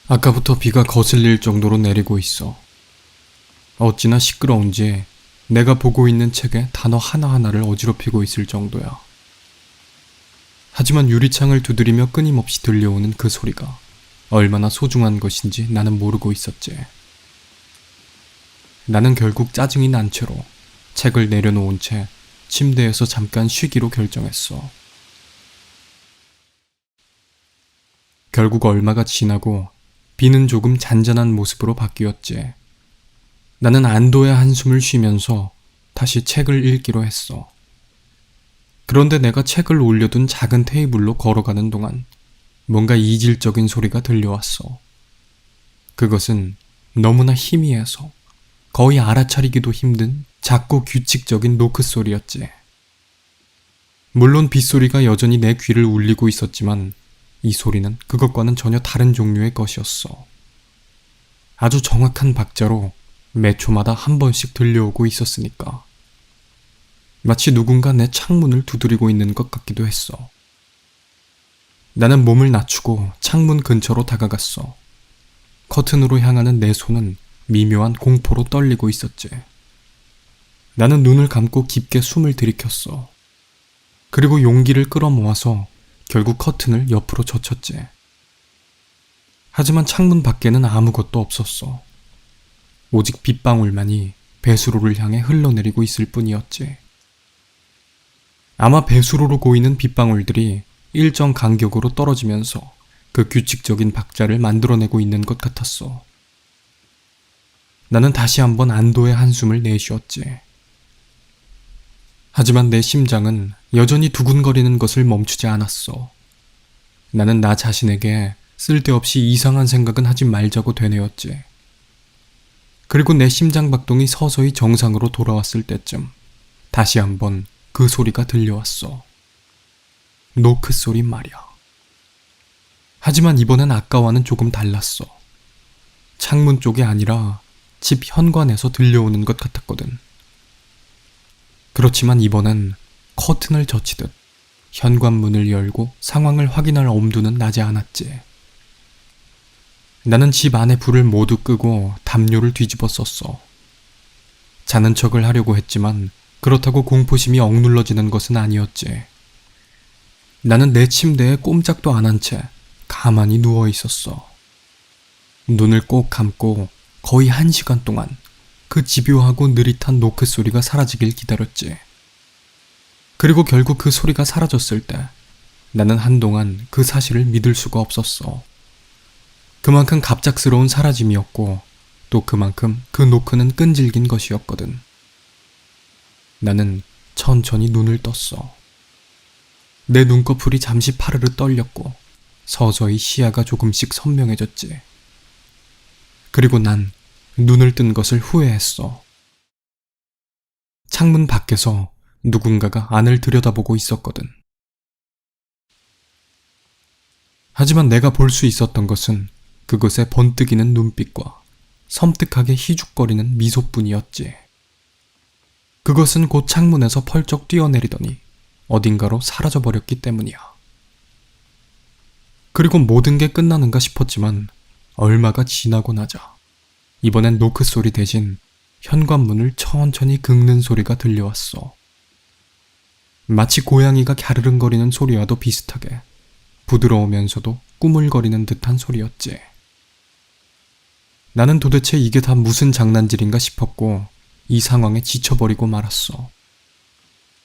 아까부터 비가 거슬릴 정도로 내리고 있어. 어찌나 시끄러운지 내가 보고 있는 책에 단어 하나하나를 어지럽히고 있을 정도야. 하지만 유리창을 두드리며 끊임없이 들려오는 그 소리가 얼마나 소중한 것인지 나는 모르고 있었지. 나는 결국 짜증이 난 채로 책을 내려놓은 채 침대에서 잠깐 쉬기로 결정했어. 결국 얼마가 지나고 비는 조금 잔잔한 모습으로 바뀌었지. 나는 안도의 한숨을 쉬면서 다시 책을 읽기로 했어. 그런데 내가 책을 올려둔 작은 테이블로 걸어가는 동안 뭔가 이질적인 소리가 들려왔어. 그것은 너무나 희미해서 거의 알아차리기도 힘든 작고 규칙적인 노크 소리였지. 물론 빗소리가 여전히 내 귀를 울리고 있었지만 이 소리는 그것과는 전혀 다른 종류의 것이었어. 아주 정확한 박자로 매 초마다 한 번씩 들려오고 있었으니까. 마치 누군가 내 창문을 두드리고 있는 것 같기도 했어. 나는 몸을 낮추고 창문 근처로 다가갔어. 커튼으로 향하는 내 손은 미묘한 공포로 떨리고 있었지. 나는 눈을 감고 깊게 숨을 들이켰어. 그리고 용기를 끌어모아서 결국 커튼을 옆으로 젖혔지. 하지만 창문 밖에는 아무것도 없었어. 오직 빗방울만이 배수로를 향해 흘러내리고 있을 뿐이었지. 아마 배수로로 고이는 빗방울들이 일정 간격으로 떨어지면서 그 규칙적인 박자를 만들어내고 있는 것 같았어. 나는 다시 한번 안도의 한숨을 내쉬었지. 하지만 내 심장은 여전히 두근거리는 것을 멈추지 않았어. 나는 나 자신에게 쓸데없이 이상한 생각은 하지 말자고 되뇌었지. 그리고 내 심장 박동이 서서히 정상으로 돌아왔을 때쯤 다시 한번 그 소리가 들려왔어. 노크 소리 말이야. 하지만 이번엔 아까와는 조금 달랐어. 창문 쪽이 아니라 집 현관에서 들려오는 것 같았거든. 그렇지만 이번엔 커튼을 젖히듯 현관문을 열고 상황을 확인할 엄두는 나지 않았지. 나는 집 안에 불을 모두 끄고 담요를 뒤집어 썼어. 자는 척을 하려고 했지만 그렇다고 공포심이 억눌러지는 것은 아니었지. 나는 내 침대에 꼼짝도 안 한 채 가만히 누워 있었어. 눈을 꼭 감고 거의 1시간 동안 그 집요하고 느릿한 노크 소리가 사라지길 기다렸지. 그리고 결국 그 소리가 사라졌을 때 나는 한동안 그 사실을 믿을 수가 없었어. 그만큼 갑작스러운 사라짐이었고 또 그만큼 그 노크는 끈질긴 것이었거든. 나는 천천히 눈을 떴어. 내 눈꺼풀이 잠시 파르르 떨렸고 서서히 시야가 조금씩 선명해졌지. 그리고 난 눈을 뜬 것을 후회했어. 창문 밖에서 누군가가 안을 들여다보고 있었거든. 하지만 내가 볼 수 있었던 것은 그것의 번뜩이는 눈빛과 섬뜩하게 희죽거리는 미소뿐이었지. 그것은 곧 창문에서 펄쩍 뛰어내리더니 어딘가로 사라져버렸기 때문이야. 그리고 모든 게 끝나는가 싶었지만 얼마가 지나고 나자 이번엔 노크 소리 대신 현관문을 천천히 긁는 소리가 들려왔어. 마치 고양이가 갸르릉거리는 소리와도 비슷하게 부드러우면서도 꾸물거리는 듯한 소리였지. 나는 도대체 이게 다 무슨 장난질인가 싶었고 이 상황에 지쳐버리고 말았어.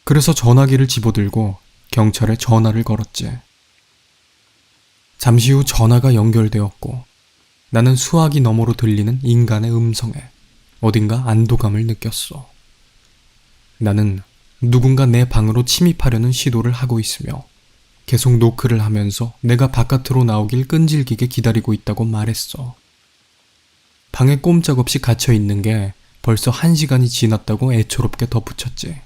그래서 전화기를 집어들고 경찰에 전화를 걸었지. 잠시 후 전화가 연결되었고 나는 수화기 너머로 들리는 인간의 음성에 어딘가 안도감을 느꼈어. 나는 누군가 내 방으로 침입하려는 시도를 하고 있으며 계속 노크를 하면서 내가 바깥으로 나오길 끈질기게 기다리고 있다고 말했어. 방에 꼼짝없이 갇혀있는 게 벌써 1시간이 지났다고 애초롭게 덧붙였지.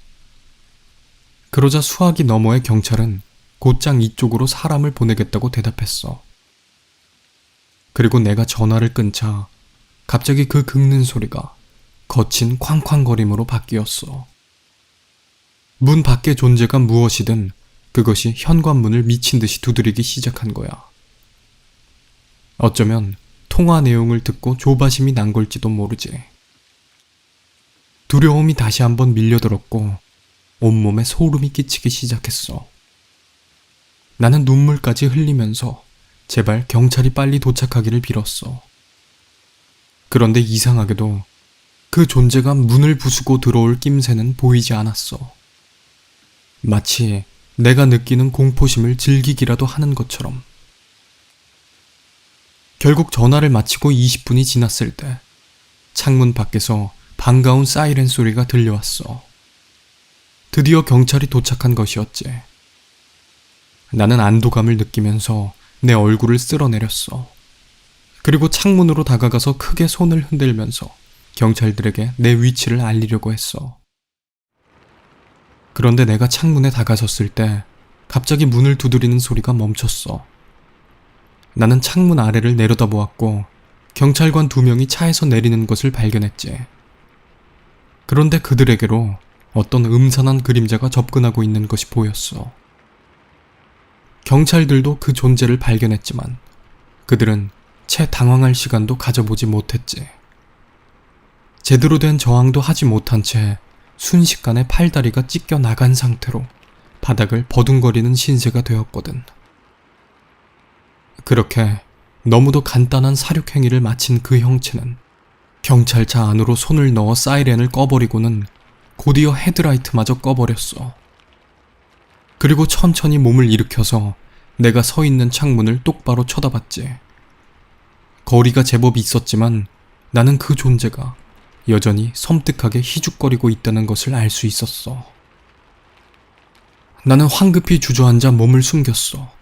그러자 수화기 너머의 경찰은 곧장 이쪽으로 사람을 보내겠다고 대답했어. 그리고 내가 전화를 끊자 갑자기 그 긁는 소리가 거친 쾅쾅거림으로 바뀌었어. 문 밖의 존재가 무엇이든 그것이 현관문을 미친 듯이 두드리기 시작한 거야. 어쩌면 통화 내용을 듣고 조바심이 난 걸지도 모르지. 두려움이 다시 한번 밀려들었고 온몸에 소름이 끼치기 시작했어. 나는 눈물까지 흘리면서 제발 경찰이 빨리 도착하기를 빌었어. 그런데 이상하게도 그 존재가 문을 부수고 들어올 낌새는 보이지 않았어. 마치 내가 느끼는 공포심을 즐기기라도 하는 것처럼. 결국 전화를 마치고 20분이 지났을 때 창문 밖에서 반가운 사이렌 소리가 들려왔어. 드디어 경찰이 도착한 것이었지. 나는 안도감을 느끼면서 내 얼굴을 쓸어내렸어. 그리고 창문으로 다가가서 크게 손을 흔들면서 경찰들에게 내 위치를 알리려고 했어. 그런데 내가 창문에 다가섰을 때 갑자기 문을 두드리는 소리가 멈췄어. 나는 창문 아래를 내려다보았고 경찰관 2명이 차에서 내리는 것을 발견했지. 그런데 그들에게로 어떤 음산한 그림자가 접근하고 있는 것이 보였어. 경찰들도 그 존재를 발견했지만 그들은 채 당황할 시간도 가져보지 못했지. 제대로 된 저항도 하지 못한 채 순식간에 팔다리가 찢겨 나간 상태로 바닥을 버둥거리는 신세가 되었거든. 그렇게 너무도 간단한 사륙행위를 마친 그 형체는 경찰차 안으로 손을 넣어 사이렌을 꺼버리고는 곧이어 헤드라이트마저 꺼버렸어. 그리고 천천히 몸을 일으켜서 내가 서 있는 창문을 똑바로 쳐다봤지. 거리가 제법 있었지만 나는 그 존재가 여전히 섬뜩하게 희죽거리고 있다는 것을 알 수 있었어. 나는 황급히 주저앉아 몸을 숨겼어.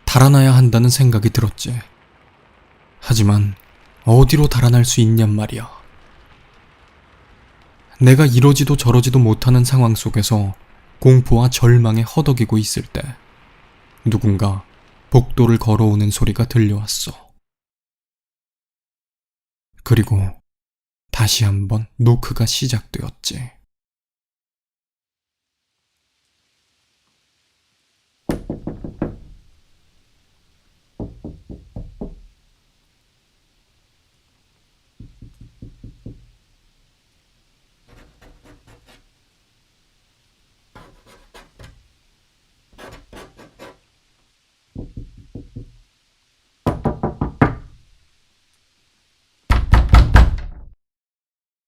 달아나야 한다는 생각이 들었지. 하지만 어디로 달아날 수 있냔 말이야. 내가 이러지도 저러지도 못하는 상황 속에서 공포와 절망에 허덕이고 있을 때 누군가 복도를 걸어오는 소리가 들려왔어. 그리고 다시 한번 노크가 시작되었지.